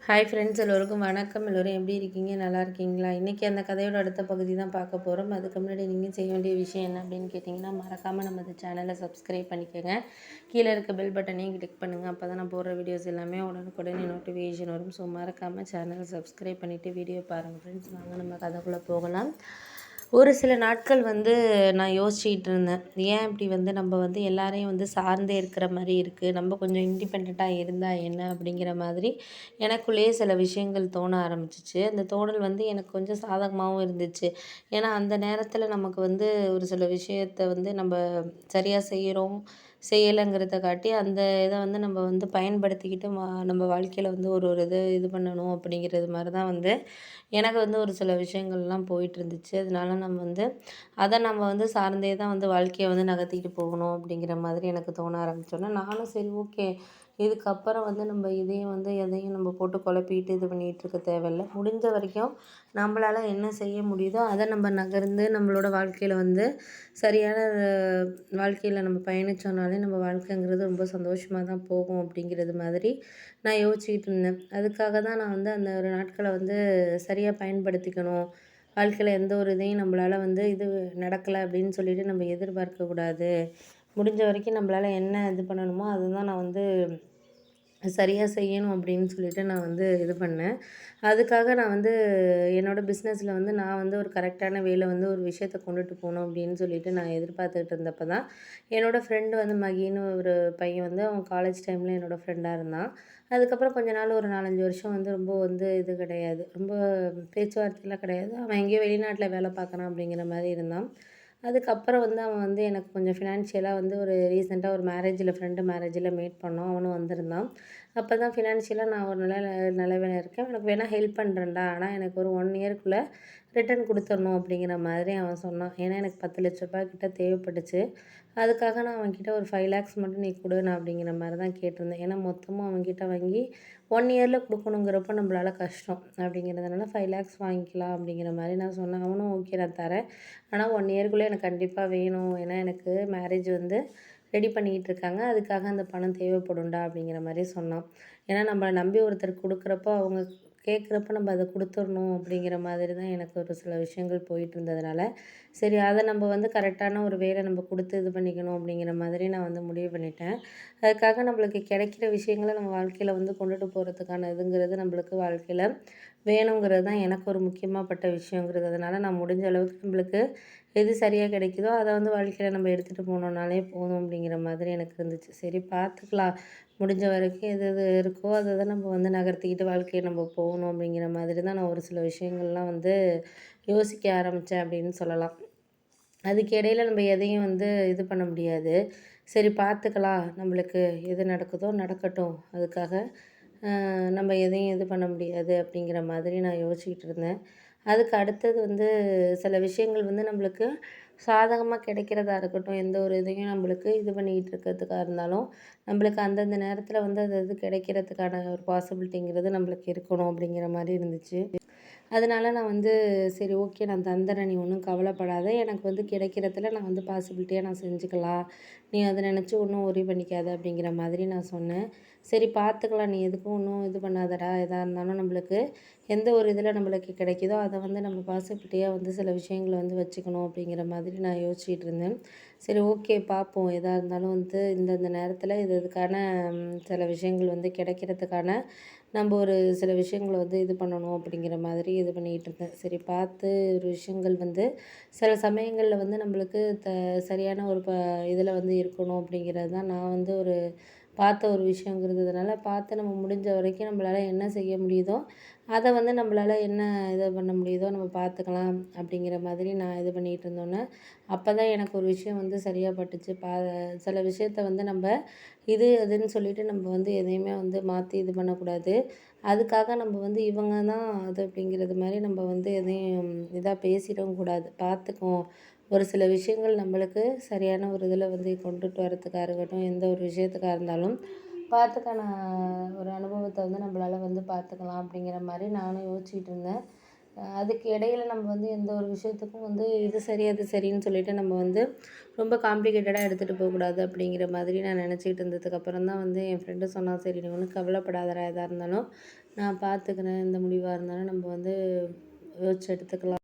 Hi friends, எல்லோருக்கும் வணக்கம். எல்லோரும் எப்படி இருக்கீங்க? நல்லா இருக்கீங்களா? இன்றைக்கி அந்த கதையோட அடுத்த பகுதி தான் பார்க்க போகிறோம். அதுக்கு முன்னாடி நீங்கள் செய்ய வேண்டிய விஷயம் என்ன அப்படின்னு கேட்டிங்கன்னா, மறக்காமல் நம்ம சேனலை சப்ஸ்கிரைப் பண்ணிக்கோங்க. கீழே இருக்க பெல் பட்டனையும் கிளிக் பண்ணுங்கள். அப்போ தான் நான் போடுற வீடியோஸ் எல்லாமே உடனுக்குடனே நோட்டிஃபிகேஷன் வரும். ஸோ மறக்காமல் சேனலை சப்ஸ்கிரைப் பண்ணிவிட்டு வீடியோ பாருங்கள் ஃப்ரெண்ட்ஸ். வாங்க நம்ம கதைக்குள்ளே போகலாம். ஒரு சில நாட்கள் நான் யோசிச்சுக்கிட்டு இருந்தேன். ஏன் இப்படி நம்ம எல்லாரையும் சார்ந்தே இருக்கிற மாதிரி இருக்குது, நம்ம கொஞ்சம் இண்டிபெண்ட்டாக இருந்தால் என்ன அப்படிங்கிற மாதிரி எனக்குள்ளேயே சில விஷயங்கள் தோண ஆரம்பிச்சிச்சு. அந்த தோணல் எனக்கு கொஞ்சம் சாதகமாகவும் இருந்துச்சு. ஏன்னா அந்த நேரத்தில் நமக்கு ஒரு சில விஷயத்த நம்ம சரியாக செய்கிறோம் செய்யலைங்கிறத காட்டி அந்த இதை நம்ம பயன்படுத்திக்கிட்டு நம்ம வாழ்க்கையில் ஒரு ஒரு இது பண்ணணும் அப்படிங்கிறது மாதிரி தான் எனக்கு ஒரு சில விஷயங்கள்லாம் போயிட்டு இருந்துச்சு. அதனால அதை நம்ம சார்ந்தே தான் வாழ்க்கையை நகர்த்திக்கிட்டு போகணும் அப்படிங்கிற மாதிரி எனக்கு தோண ஆரம்பிச்சோன்னே, நானும் சரி ஓகே, இதுக்கப்புறம் நம்ம இதையும் எதையும் நம்ம போட்டு குழப்பிட்டு இது பண்ணிகிட்டு இருக்க தேவையில்ல. முடிஞ்ச வரைக்கும் நம்மளால் என்ன செய்ய முடியுதோ அதை நம்ம நகர்ந்து நம்மளோட வாழ்க்கையில் சரியான வாழ்க்கையில் நம்ம பயணித்தோம்னாலே நம்ம வாழ்க்கைங்கிறது ரொம்ப சந்தோஷமாக தான் போகும் அப்படிங்கிறது மாதிரி நான் யோசிச்சுக்கிட்டு இருந்தேன். அதுக்காக தான் நான் அந்த ஒரு நாட்களை சரியாக பயன்படுத்திக்கணும். வாழ்க்கையில் எந்த ஒரு இதையும் நம்மளால் இது நடக்கலை அப்படின்னு சொல்லிட்டு நம்ம எதிர்பார்க்கக்கூடாது. முடிஞ்ச வரைக்கும் நம்மளால் என்ன இது பண்ணணுமோ அதை தான் நான் சரியாக செய்யணும் அப்படின்னு சொல்லிட்டு நான் இது பண்ணேன். அதுக்காக நான் என்னோடய பிஸ்னஸில் நான் ஒரு கரெக்டான வேல ஒரு விஷயத்த கொண்டுட்டு போகணும் அப்படின்னு சொல்லிட்டு நான் எதிர்பார்த்துக்கிட்டு இருந்தப்போ தான் என்னோடய ஃப்ரெண்டு மகின்னு ஒரு பையன் அவன் காலேஜ் டைமில் என்னோடய ஃப்ரெண்டாக இருந்தான். அதுக்கப்புறம் கொஞ்ச நாள் ஒரு 4, 5 வருஷம் ரொம்ப இது கிடையாது, ரொம்ப பேச்சுவார்த்தைலாம் கிடையாது. அவன் எங்கேயோ வெளிநாட்டில் வேலை பார்க்குறான் அப்படிங்கிற மாதிரி இருந்தான். அதுக்கப்புறம் அவன் எனக்கு கொஞ்சம் ஃபினான்ஷியலாக ஒரு ரீசெண்டாக ஒரு மேரேஜில் ஃப்ரெண்டு மேரேஜில் மீட் பண்ணோம். அவனும் வந்திருந்தான். அப்போ தான் ஃபினான்ஷியலாக நான் ஒரு நிலமையில இருக்கேன், உனக்கு வேணால் ஹெல்ப் பண்ணுறேன்டா, ஆனால் எனக்கு ஒரு 1 இயர்க்குள்ளே ரிட்டர்ன் கொடுத்துடணும் அப்படிங்கிற மாதிரி அவன் சொன்னான். ஏன்னா எனக்கு 10 லட்ச ரூபாய் கிட்ட தேவைப்பட்டுச்சு. அதுக்காக நான் அவன்கிட்ட ஒரு 5 லேக்ஸ் மட்டும் நீ கொடு நான் அப்படிங்கிற மாதிரி தான் கேட்டிருந்தேன். ஏன்னா மொத்தமும் அவன்கிட்ட வாங்கி 1 இயரில் கொடுக்கணுங்கிறப்ப நம்மளால கஷ்டம் அப்படிங்கிறதுனால 5 லேக்ஸ் வாங்கிக்கலாம் அப்படிங்கிற மாதிரி நான் சொன்னேன். அவனும் ஓகே நான் தரேன், ஆனால் 1 இயர்க்குள்ளே எனக்கு கண்டிப்பாக வேணும், ஏன்னா எனக்கு மேரேஜ் ரெடி பண்ணிக்கிட்டு இருக்காங்க, அதுக்காக அந்த பணம் தேவைப்படும்டா அப்படிங்கிற மாதிரி சொன்னான். ஏன்னா நம்மளை நம்பி ஒருத்தர் கொடுக்குறப்போ அவங்க கேட்குறப்ப நம்ம அதை கொடுத்துடணும் அப்படிங்கிற மாதிரி தான் எனக்கு ஒரு சில விஷயங்கள் போயிட்டு இருந்ததுனால, சரி அதை நம்ம கரெக்டான ஒரு வேலை நம்ம கொடுத்து இது பண்ணிக்கணும் அப்படிங்கிற மாதிரி நான் முடிவு பண்ணிட்டேன். அதுக்காக நம்மளுக்கு கிடைக்கிற விஷயங்களை நம்ம வாழ்க்கையில் கொண்டுட்டு போகிறதுக்கான இதுங்கிறது நம்மளுக்கு வாழ்க்கையில் வேணுங்கிறது தான் எனக்கு ஒரு முக்கியமாகப்பட்ட விஷயங்கிறது. அதனால் நான் முடிஞ்ச அளவுக்கு நம்மளுக்கு எது சரியாக கிடைக்குதோ அதை வாழ்க்கையில் நம்ம எடுத்துகிட்டு போனோம்னாலே போதும் அப்படிங்கிற மாதிரி எனக்கு இருந்துச்சு. சரி பார்த்துக்கலாம், முடிஞ்ச வரைக்கும் எது எது இருக்கோ அதை தான் நம்ம நகர்த்திக்கிட்டு வாழ்க்கையை நம்ம போகணும் அப்படிங்கிற மாதிரி தான் நான் ஒரு சில விஷயங்கள்லாம் யோசிக்க ஆரம்பித்தேன் அப்படின்னு சொல்லலாம். அதுக்கு இடையில நம்ம எதையும் இது பண்ண முடியாது. சரி பார்த்துக்கலாம், நம்மளுக்கு எது நடக்குதோ நடக்கட்டும், அதுக்காக நம்ம எதையும் இது பண்ண முடியாது அப்படிங்கிற மாதிரி நான் யோசிச்சுக்கிட்டு இருந்தேன். அதுக்கு அடுத்தது சில விஷயங்கள் நம்மளுக்கு சாதகமாக கிடைக்கிறதா இருக்கட்டும், எந்த ஒரு இதையும் நம்மளுக்கு இது பண்ணிக்கிட்டு இருக்கிறதுக்காக இருந்தாலும், நம்மளுக்கு அந்தந்த நேரத்தில் அது இது கிடைக்கிறதுக்கான ஒரு பாசிபிலிட்டிங்கிறது நம்மளுக்கு இருக்கணும் அப்படிங்கிற மாதிரி இருந்துச்சு. அதனால நான் சரி ஓகே நான் தந்துடுறேன், நீ ஒன்றும் கவலைப்படாத, எனக்கு கிடைக்கிறதுல நான் பாசிபிலிட்டியாக நான் செஞ்சுக்கலாம், நீ அதை நினச்சி ஒன்றும் ஒரி பண்ணிக்காத அப்படிங்கிற மாதிரி நான் சொன்னேன். சரி பார்த்துக்கலாம், நீ எதுக்கும் ஒன்றும் இது பண்ணாதடா, எதாக இருந்தாலும் நம்மளுக்கு எந்த ஒரு இதில் நம்மளுக்கு கிடைக்குதோ அதை நம்ம பாசிபிலிட்டியாக சில விஷயங்களை வச்சுக்கணும் அப்படிங்கிற மாதிரி நான் யோசிச்சுட்டு இருந்தேன். சரி ஓகே பார்ப்போம், எதாக இருந்தாலும் இந்தந்த நேரத்தில் இதுக்கான சில விஷயங்கள் கிடைக்கிறதுக்கான நம்ம ஒரு சில விஷயங்களை இது பண்ணணும் அப்படிங்கிற மாதிரி இது பண்ணிக்கிட்டு இருந்தேன். சரி பார்த்து ஒரு விஷயங்கள் சில சமயங்களில் நம்மளுக்கு சரியான ஒரு இதில் இருக்கணும் அப்படிங்கிறது தான் நான் ஒரு பார்த்த ஒரு விஷயங்கிறதுனால, பார்த்து நம்ம முடிஞ்ச வரைக்கும் நம்மளால் என்ன செய்ய முடியுதோ அதை நம்மளால் என்ன இது பண்ண முடியுதோ நம்ம பார்த்துக்கலாம் அப்படிங்கிற மாதிரி நான் இது பண்ணிகிட்டு இருந்தோன்னே, அப்போ தான் எனக்கு ஒரு விஷயம் சரியாக பட்டுச்சு. சில விஷயத்த நம்ம இது அதுன்னு சொல்லிட்டு நம்ம எதையுமே மாற்றி இது பண்ணக்கூடாது. அதுக்காக நம்ம இவங்க தான் அது அப்படிங்கிறது மாதிரி நம்ம எதையும் இதாக பேசிடவும் கூடாது. பார்த்துக்குவோம், ஒரு சில விஷயங்கள் நம்மளுக்கு சரியான ஒரு இதில் கொண்டுட்டு வரதுக்காக இருக்கட்டும், எந்த ஒரு விஷயத்துக்காக இருந்தாலும் பார்த்துக்கான ஒரு அனுபவத்தை நம்மளால் பார்த்துக்கலாம் அப்படிங்கிற மாதிரி நானும் யோசிச்சுட்டு இருந்தேன். அதுக்கு இடையில நம்ம வந்து எந்த ஒரு விஷயத்துக்கும் வந்து இது சரி அது சரின்னு சொல்லிட்டு நம்ம வந்து ரொம்ப காம்ப்ளிகேட்டடாக எடுத்துகிட்டு போகக்கூடாது அப்படிங்கிற மாதிரி நான் நினச்சிக்கிட்டு இருந்ததுக்கப்புறம் தான் வந்து என் ஃப்ரெண்டு சொன்னா, சரி நீ ஒன்றும் கவலைப்படாதடா, எதாக இருந்தாலும் நான் பார்த்துக்கிறேன், எந்த முடிவாக இருந்தாலும் நம்ம வந்து யோசிச்சு எடுத்துக்கலாம்.